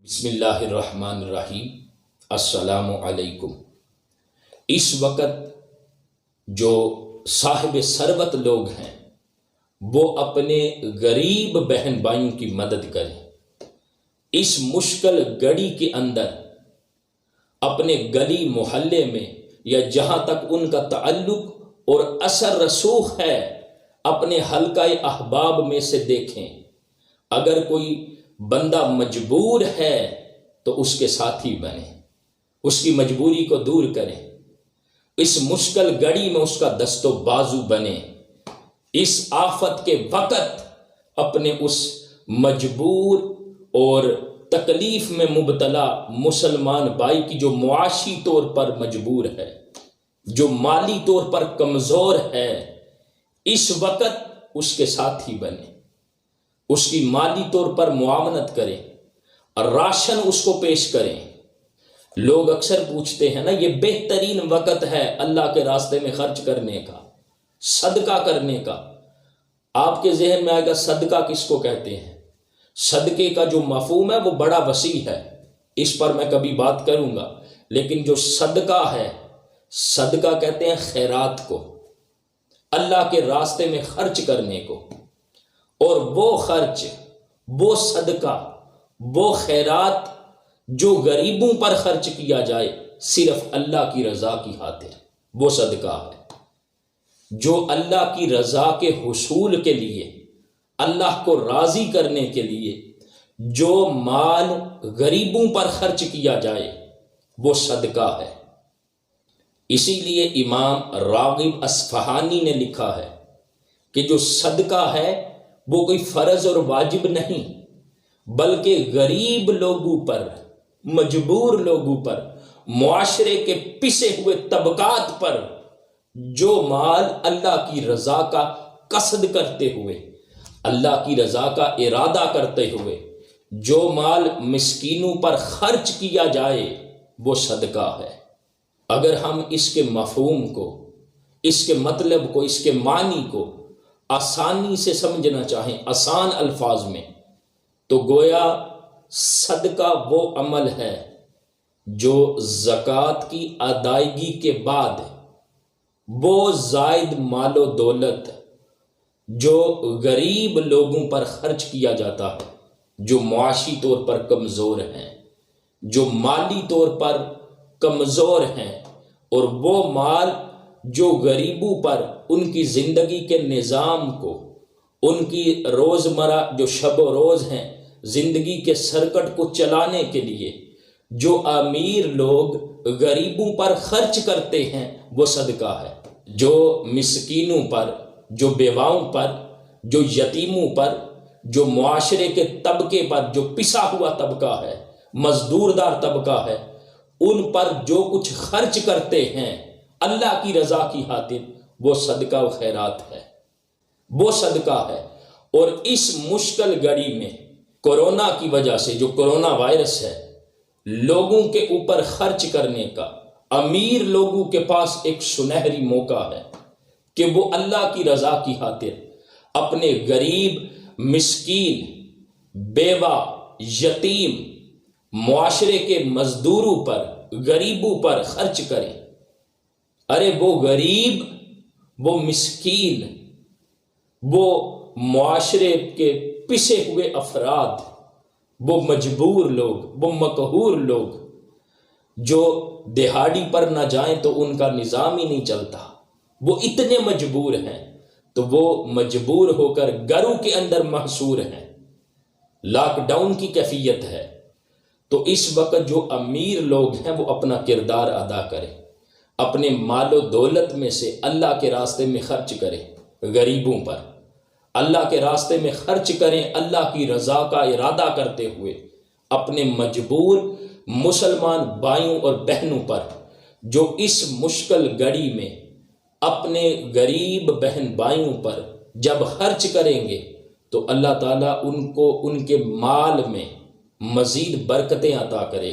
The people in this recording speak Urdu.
بسم اللہ الرحمن الرحیم۔ السلام علیکم۔ اس وقت جو صاحب ثروت لوگ ہیں وہ اپنے غریب بہن بھائیوں کی مدد کریں۔ اس مشکل گھڑی کے اندر اپنے گلی محلے میں یا جہاں تک ان کا تعلق اور اثر رسوخ ہے اپنے حلقہ احباب میں سے دیکھیں۔ اگر کوئی بندہ مجبور ہے تو اس کے ساتھی بنیں، اس کی مجبوری کو دور کریں، اس مشکل گھڑی میں اس کا دست و بازو بنیں۔ اس آفت کے وقت اپنے اس مجبور اور تکلیف میں مبتلا مسلمان بھائی کی جو معاشی طور پر مجبور ہے، جو مالی طور پر کمزور ہے، اس وقت اس کے ساتھی بنیں، اس کی مالی طور پر معاونت کریں، راشن اس کو پیش کریں۔ لوگ اکثر پوچھتے ہیں نا، یہ بہترین وقت ہے اللہ کے راستے میں خرچ کرنے کا، صدقہ کرنے کا۔ آپ کے ذہن میں آئے گا صدقہ کس کو کہتے ہیں؟ صدقے کا جو مفہوم ہے وہ بڑا وسیع ہے، اس پر میں کبھی بات کروں گا، لیکن جو صدقہ ہے، صدقہ کہتے ہیں خیرات کو، اللہ کے راستے میں خرچ کرنے کو۔ اور وہ خرچ، وہ صدقہ، وہ خیرات جو غریبوں پر خرچ کیا جائے صرف اللہ کی رضا کی خاطر، وہ صدقہ ہے۔ جو اللہ کی رضا کے حصول کے لیے، اللہ کو راضی کرنے کے لیے جو مال غریبوں پر خرچ کیا جائے وہ صدقہ ہے۔ اسی لیے امام راغب اصفہانی نے لکھا ہے کہ جو صدقہ ہے وہ کوئی فرض اور واجب نہیں، بلکہ غریب لوگوں پر، مجبور لوگوں پر، معاشرے کے پسے ہوئے طبقات پر جو مال اللہ کی رضا کا قصد کرتے ہوئے، اللہ کی رضا کا ارادہ کرتے ہوئے جو مال مسکینوں پر خرچ کیا جائے وہ صدقہ ہے۔ اگر ہم اس کے مفہوم کو، اس کے مطلب کو، اس کے معنی کو آسانی سے سمجھنا چاہیں، آسان الفاظ میں، تو گویا صدقہ وہ عمل ہے جو زکوٰۃ کی ادائیگی کے بعد وہ زائد مال و دولت جو غریب لوگوں پر خرچ کیا جاتا ہے، جو معاشی طور پر کمزور ہیں، جو مالی طور پر کمزور ہیں، اور وہ مال جو غریبوں پر ان کی زندگی کے نظام کو، ان کی روزمرہ جو شب و روز ہیں زندگی کے سرکٹ کو چلانے کے لیے جو امیر لوگ غریبوں پر خرچ کرتے ہیں وہ صدقہ ہے۔ جو مسکینوں پر، جو بیواؤں پر، جو یتیموں پر، جو معاشرے کے طبقے پر، جو پسا ہوا طبقہ ہے، مزدور دار طبقہ ہے، ان پر جو کچھ خرچ کرتے ہیں اللہ کی رضا کی خاطر وہ صدقہ و خیرات ہے، وہ صدقہ ہے۔ اور اس مشکل گھڑی میں کورونا کی وجہ سے، جو کورونا وائرس ہے، لوگوں کے اوپر خرچ کرنے کا امیر لوگوں کے پاس ایک سنہری موقع ہے کہ وہ اللہ کی رضا کی خاطر اپنے غریب، مسکین، بیوہ، یتیم، معاشرے کے مزدوروں پر، غریبوں پر خرچ کریں۔ ارے وہ غریب، وہ مسکین، وہ معاشرے کے پسے ہوئے افراد، وہ مجبور لوگ، وہ مقہور لوگ جو دہاڑی پر نہ جائیں تو ان کا نظام ہی نہیں چلتا، وہ اتنے مجبور ہیں تو وہ مجبور ہو کر گھروں کے اندر محصور ہیں، لاک ڈاؤن کی کیفیت ہے۔ تو اس وقت جو امیر لوگ ہیں وہ اپنا کردار ادا کریں، اپنے مال و دولت میں سے اللہ کے راستے میں خرچ کریں، غریبوں پر اللہ کے راستے میں خرچ کریں، اللہ کی رضا کا ارادہ کرتے ہوئے اپنے مجبور مسلمان بھائیوں اور بہنوں پر جو اس مشکل گھڑی میں اپنے غریب بہن بھائیوں پر جب خرچ کریں گے تو اللہ تعالیٰ ان کو ان کے مال میں مزید برکتیں عطا کرے گا۔